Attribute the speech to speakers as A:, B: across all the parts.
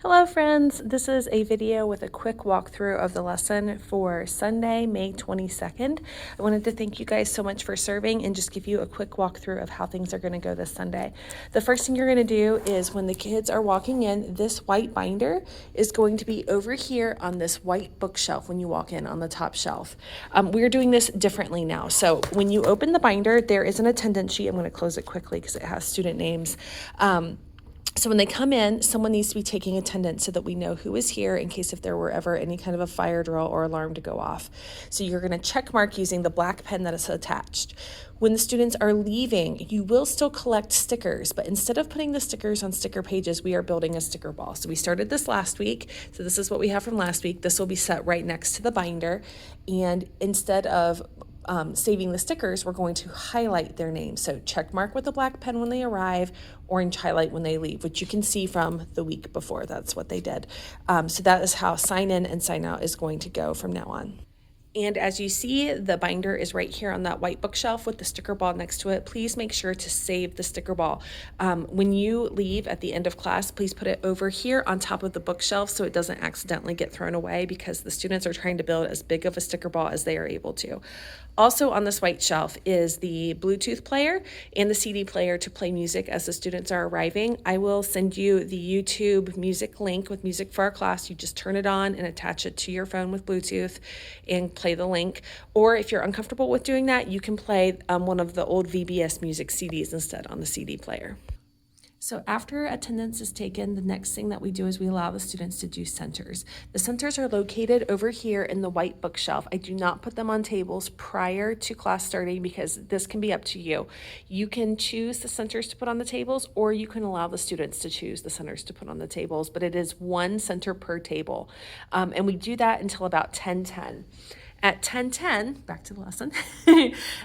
A: Hello friends, this is a video with a quick walkthrough of the lesson for Sunday, May 22nd. I wanted to thank you guys so much for serving and just give you a quick walkthrough of how things are going to go this Sunday. The first thing you're going to do is when the kids are walking in, this white binder is going to be over here on this white bookshelf when you walk in on the top shelf. We're doing this differently now. So when you open the binder, there is an attendance sheet. I'm going to close it quickly because it has student names. So when they come in, someone needs to be taking attendance so that we know who is here in case if there were ever any kind of a fire drill or alarm to go off. So you're going to check mark using the black pen that is attached. When the students are leaving, you will still collect stickers, but instead of putting the stickers on sticker pages, we are building a sticker ball. So we started this last week. So this is what we have from last week. This will be set right next to the binder. And instead of saving the stickers, we're going to highlight their name. So check mark with a black pen when they arrive, orange highlight when they leave, which you can see from the week before. That's what they did. So that is how sign in and sign out is going to go from now on. And as you see, the binder is right here on that white bookshelf with the sticker ball next to it. Please make sure to save the sticker ball. When you leave at the end of class, please put it over here on top of the bookshelf so it doesn't accidentally get thrown away, because the students are trying to build as big of a sticker ball as they are able to. Also on this white shelf is the Bluetooth player and the CD player to play music as the students are arriving. I will send you the YouTube music link with music for our class. You just turn it on and attach it to your phone with Bluetooth and play the link. Or if you're uncomfortable with doing that, you can play one of the old VBS music CDs instead on the CD player. So after attendance is taken, the next thing that we do is we allow the students to do centers. The centers are located over here in the white bookshelf. I do not put them on tables prior to class starting because this can be up to you. You can choose the centers to put on the tables, or you can allow the students to choose the centers to put on the tables, but it is one center per table. And we do that until about 10:10. At 10:10, back to the lesson,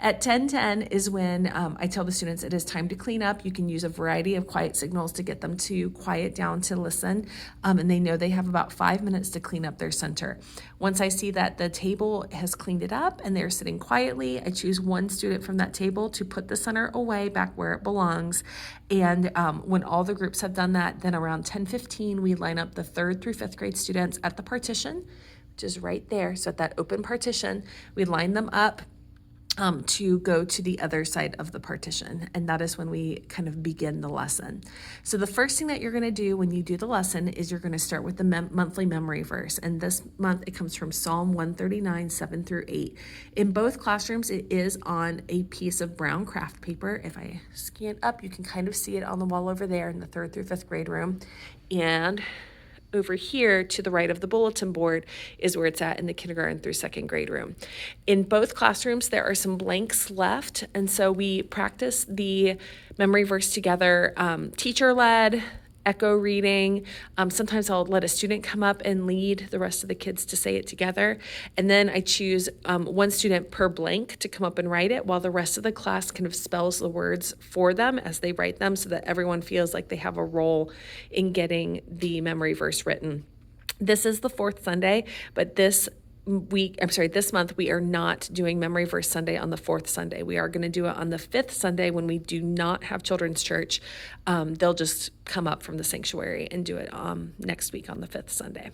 A: at 10:10 is when I tell the students it is time to clean up. You can use a variety of quiet signals to get them to quiet down to listen, and they know they have about 5 minutes to clean up their center. Once I see that the table has cleaned it up and they're sitting quietly, I choose one student from that table to put the center away back where it belongs. And when all the groups have done that, then around 10:15, we line up the 3rd through 5th grade students at the partition, which is right there. So at that open partition, we line them up to go to the other side of the partition. And that is when we kind of begin the lesson. So the first thing that you're going to do when you do the lesson is you're going to start with the monthly memory verse. And this month it comes from Psalm 139, 7 through 8. In both classrooms, it is on a piece of brown craft paper. If I scan up, you can kind of see it on the wall over there in the 3rd through 5th grade room. And over here to the right of the bulletin board is where it's at in the kindergarten through 2nd grade room. In both classrooms, there are some blanks left, and so we practice the memory verse together, teacher-led, echo reading. Sometimes I'll let a student come up and lead the rest of the kids to say it together. And then I choose one student per blank to come up and write it, while the rest of the class kind of spells the words for them as they write them, so that everyone feels like they have a role in getting the memory verse written. This is the 4th Sunday, but this month we are not doing Memory Verse Sunday on the 4th Sunday. We are going to do it on the 5th Sunday when we do not have children's church. They'll just come up from the sanctuary and do it next week on the 5th Sunday.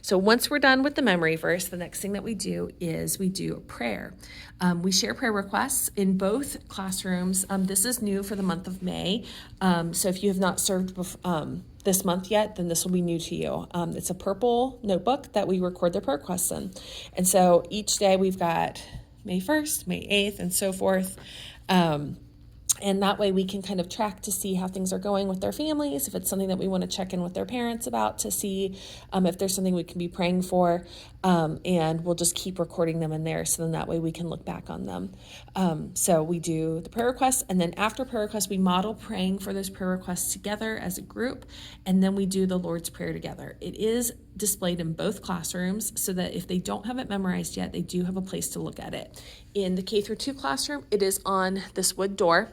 A: So once we're done with the memory verse, the next thing that we do is we do a prayer. We share prayer requests in both classrooms. This is new for the month of May. So if you have not served this month yet, then this will be new to you. It's a purple notebook that we record the prayer requests in. And so each day we've got May 1st, May 8th, and so forth. And that way we can kind of track to see how things are going with their families, if it's something that we want to check in with their parents about to see if there's something we can be praying for. And we'll just keep recording them in there, so then that way we can look back on them. So we do the prayer requests, and then after prayer requests, we model praying for those prayer requests together as a group, and then we do the Lord's Prayer together. It is displayed in both classrooms so that if they don't have it memorized yet, they do have a place to look at it. In the K through 2 classroom, it is on this wood door.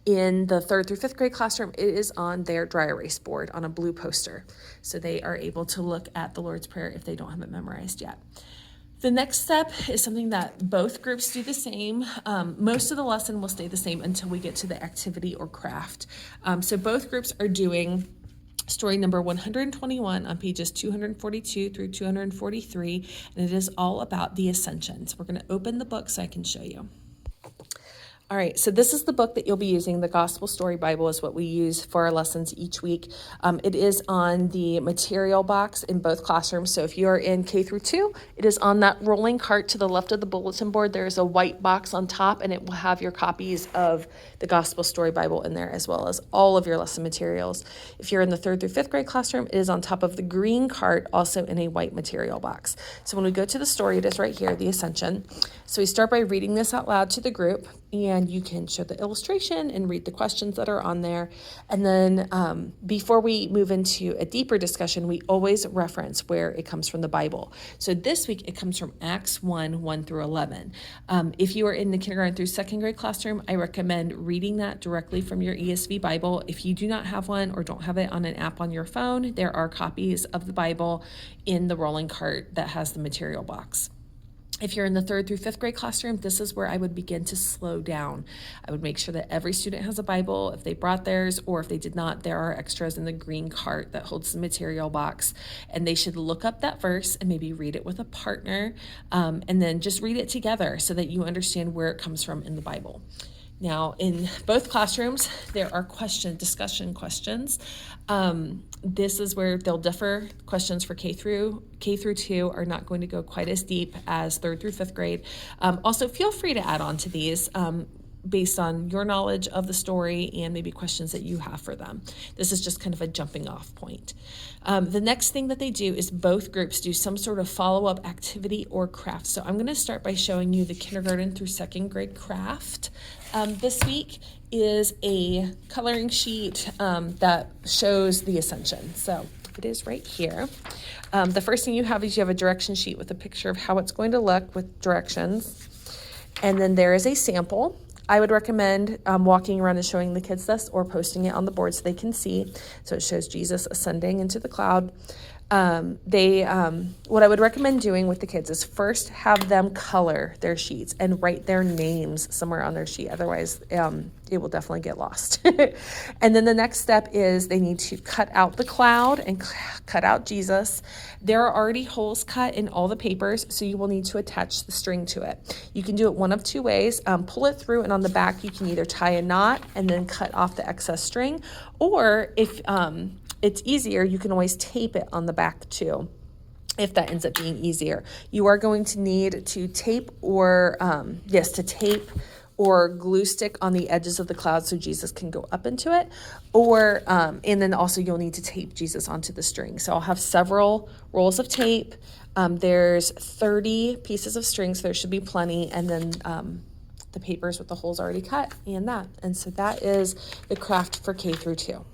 A: In the 3rd through 5th grade classroom, it is on their dry erase board on a blue poster. So they are able to look at the Lord's Prayer if they don't have it memorized yet. The next step is something that both groups do the same. Most of the lesson will stay the same until we get to the activity or craft. So both groups are doing story number 121 on pages 242 through 243, and it is all about the ascension. So we're going to open the book so I can show you. All right, so this is the book that you'll be using. The Gospel Story Bible is what we use for our lessons each week. It is on the material box in both classrooms. So if you are in K through 2, it is on that rolling cart to the left of the bulletin board. There is a white box on top, and it will have your copies of the Gospel Story Bible in there, as well as all of your lesson materials. If you're in the 3rd through 5th grade classroom, it is on top of the green cart, also in a white material box. So when we go to the story, it is right here, the Ascension. So we start by reading this out loud to the group, and you can show the illustration and read the questions that are on there. And then before we move into a deeper discussion, we always reference where it comes from the Bible. So this week, it comes from Acts 1 through 11. If you are in the kindergarten through 2nd grade classroom, I recommend reading that directly from your ESV Bible. If you do not have one or don't have it on an app on your phone, there are copies of the Bible in the rolling cart that has the material box. If you're in the 3rd through 5th grade classroom, this is where I would begin to slow down. I would make sure that every student has a Bible. If they brought theirs, or if they did not, there are extras in the green cart that holds the material box. And they should look up that verse and maybe read it with a partner, and then just read it together so that you understand where it comes from in the Bible. Now, in both classrooms, there are discussion questions. This is where they'll differ. Questions for K through 2 are not going to go quite as deep as 3rd through 5th grade. Also, feel free to add on to these based on your knowledge of the story and maybe questions that you have for them. This is just kind of a jumping off point. The next thing that they do is both groups do some sort of follow-up activity or craft. So I'm going to start by showing you the kindergarten through 2nd grade craft. This week is a coloring sheet that shows the Ascension. So it is right here. The first thing you have is you have a direction sheet with a picture of how it's going to look with directions. And then there is a sample. I would recommend walking around and showing the kids this or posting it on the board so they can see. So it shows Jesus ascending into the cloud. What I would recommend doing with the kids is first have them color their sheets and write their names somewhere on their sheet. Otherwise, it will definitely get lost. And then the next step is they need to cut out the cloud and cut out Jesus. There are already holes cut in all the papers, so you will need to attach the string to it. You can do it one of two ways. Pull it through, and on the back, you can either tie a knot and then cut off the excess string, or if it's easier, you can always tape it on the back too, if that ends up being easier. You are going to need to tape or glue stick on the edges of the cloud so Jesus can go up into it, and then also you'll need to tape Jesus onto the string. So I'll have several rolls of tape. There's 30 pieces of string, so there should be plenty, and then the papers with the holes already cut and so that is the craft for K through 2.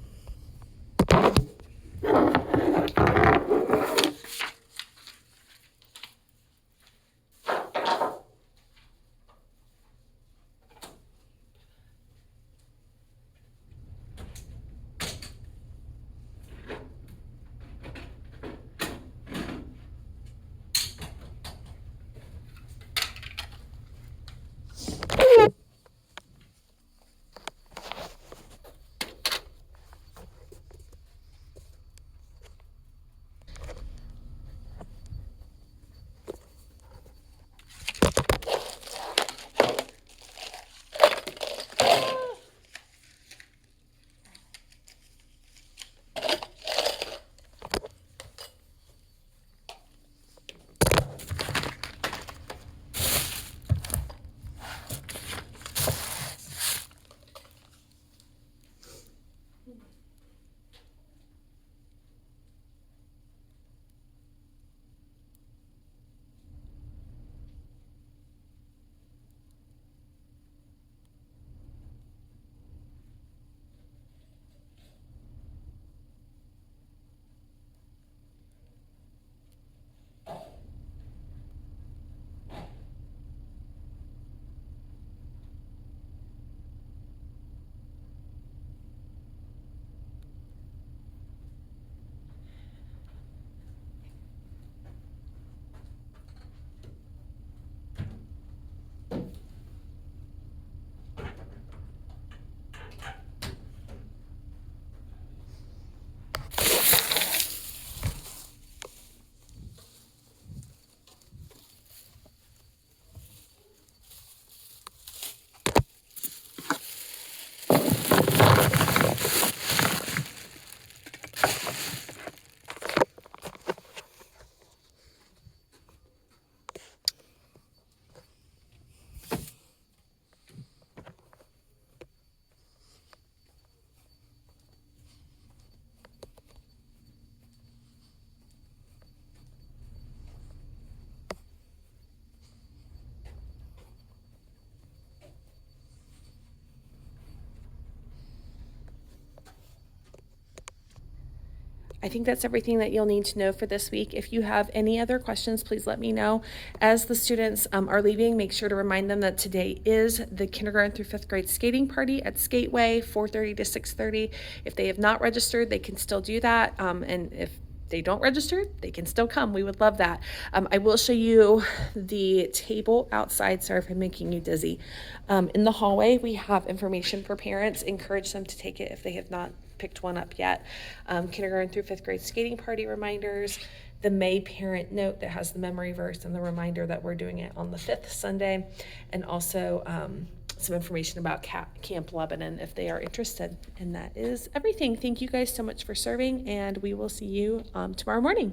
A: I think that's everything that you'll need to know for this week. If you have any other questions, please let me know. As the students are leaving, make sure to remind them that today is the kindergarten through 5th grade skating party at Skateway, 4:30 to 6:30. If they have not registered, they can still do that. And if they don't register, they can still come. We would love that. I will show you the table outside. Sorry if I'm making you dizzy. In the hallway, we have information for parents. Encourage them to take it if they have not picked one up yet. Kindergarten through 5th grade skating party reminders, the May parent note that has the memory verse and the reminder that we're doing it on the 5th Sunday, and also some information about Camp Lebanon if they are interested. And that is everything. Thank you guys so much for serving, and we will see you tomorrow morning.